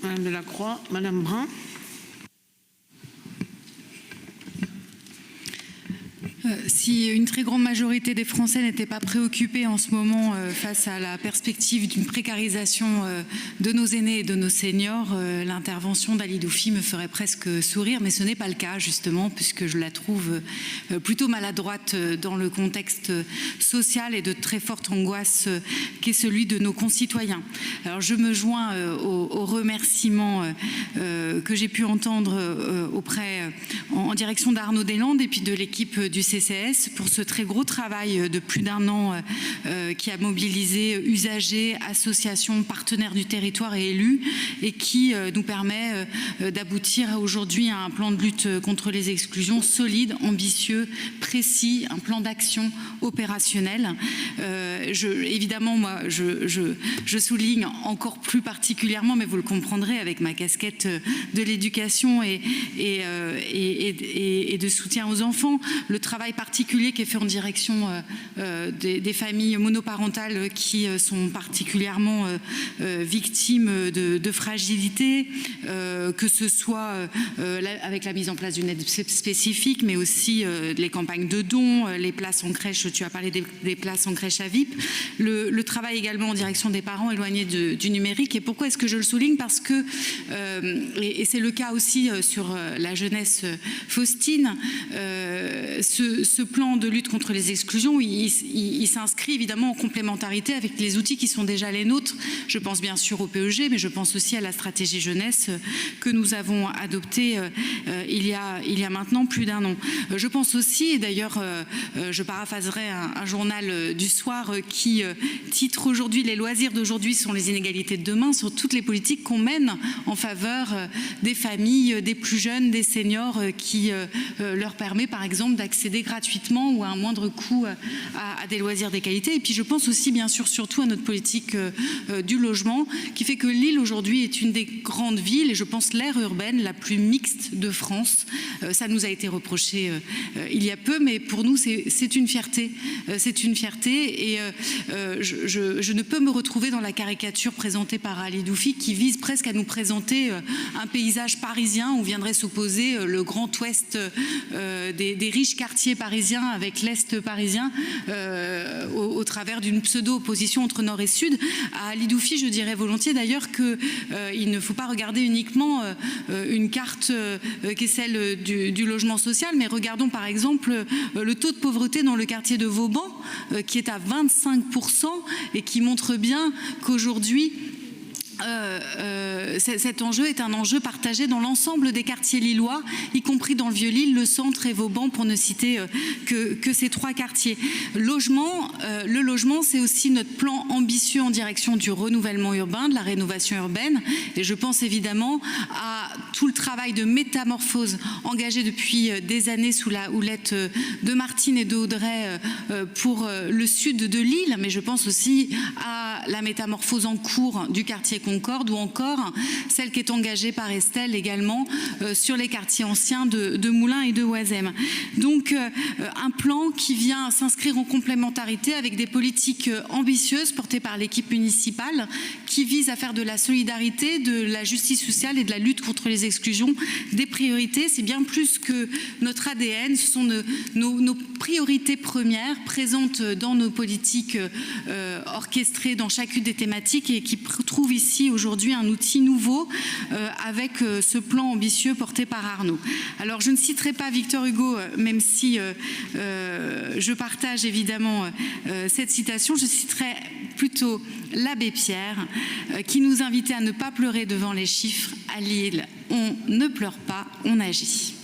Madame Delacroix, Madame Brun. Si une très grande majorité des Français n'étaient pas préoccupés en ce moment face à la perspective d'une précarisation de nos aînés et de nos seniors, l'intervention d'Ali Doufi me ferait presque sourire, mais ce n'est pas le cas justement, puisque je la trouve plutôt maladroite dans le contexte social et de très forte angoisse qu'est celui de nos concitoyens. Alors je me joins aux remerciements que j'ai pu entendre en direction d'Arnaud Deslandes et puis de l'équipe du CCS pour ce très gros travail de plus d'1 an qui a mobilisé usagers, associations, partenaires du territoire et élus et qui nous permet d'aboutir aujourd'hui à un plan de lutte contre les exclusions solide, ambitieux, précis, un plan d'action opérationnel. Évidemment, moi, je souligne encore plus particulièrement, mais vous le comprendrez avec ma casquette de l'éducation et de soutien aux enfants, le travail particulier qui est fait en direction des familles monoparentales qui sont particulièrement victimes de fragilité, que ce soit avec la mise en place d'une aide spécifique, mais aussi les campagnes de dons, les places en crèche, tu as parlé des places en crèche à VIP, le travail également en direction des parents éloignés du numérique. Et pourquoi est-ce que je le souligne? Parce que, et c'est le cas aussi sur la jeunesse faustine, ce plan de lutte contre les exclusions, il s'inscrit évidemment en complémentarité avec les outils qui sont déjà les nôtres. Je pense bien sûr au PEG, mais je pense aussi à la stratégie jeunesse que nous avons adoptée il y a maintenant plus d'1 an. Je pense aussi, et d'ailleurs je paraphraserai un journal du soir qui titre aujourd'hui « Les loisirs d'aujourd'hui sont les inégalités de demain » sur toutes les politiques qu'on mène en faveur des familles, des plus jeunes, des seniors qui leur permet par exemple d'accéder gratuitement ou à un moindre coût à des loisirs de qualité. Et puis je pense aussi bien sûr surtout à notre politique du logement qui fait que Lille aujourd'hui est une des grandes villes et je pense l'aire urbaine la plus mixte de France. Ça nous a été reproché il y a peu, mais pour nous c'est une fierté. C'est une fierté et je ne peux me retrouver dans la caricature présentée par Ali Doufi qui vise presque à nous présenter un paysage parisien où viendrait s'opposer le grand ouest des riches quartiers parisiens avec l'est parisien au travers d'une pseudo-opposition entre nord et sud. À Ali Doufi, je dirais volontiers d'ailleurs qu'il ne faut pas regarder uniquement une carte qui est celle du logement social, mais regardons par exemple le taux de pauvreté dans le quartier de Vauban qui est à 25% et qui montre bien qu'aujourd'hui cet enjeu est un enjeu partagé dans l'ensemble des quartiers lillois, y compris dans le Vieux-Lille, le centre et Vauban, pour ne citer que ces 3 quartiers. Le logement, c'est aussi notre plan ambitieux en direction du renouvellement urbain, de la rénovation urbaine. Et je pense évidemment à tout le travail de métamorphose engagé depuis des années sous la houlette de Martine et d'Audrey pour le sud de Lille, mais je pense aussi à la métamorphose en cours du quartier Concorde ou encore celle qui est engagée par Estelle également sur les quartiers anciens de Moulins et de Oisem. Donc un plan qui vient s'inscrire en complémentarité avec des politiques ambitieuses portées par l'équipe municipale qui visent à faire de la solidarité, de la justice sociale et de la lutte contre les exclusions des priorités. C'est bien plus que notre ADN, ce sont nos priorités premières présentes dans nos politiques orchestrées dans chacune des thématiques et qui trouvent ici aujourd'hui un outil nouveau avec ce plan ambitieux porté par Arnaud. Alors je ne citerai pas Victor Hugo, même si je partage évidemment cette citation, je citerai plutôt l'abbé Pierre qui nous invitait à ne pas pleurer devant les chiffres. À Lille, on ne pleure pas, on agit.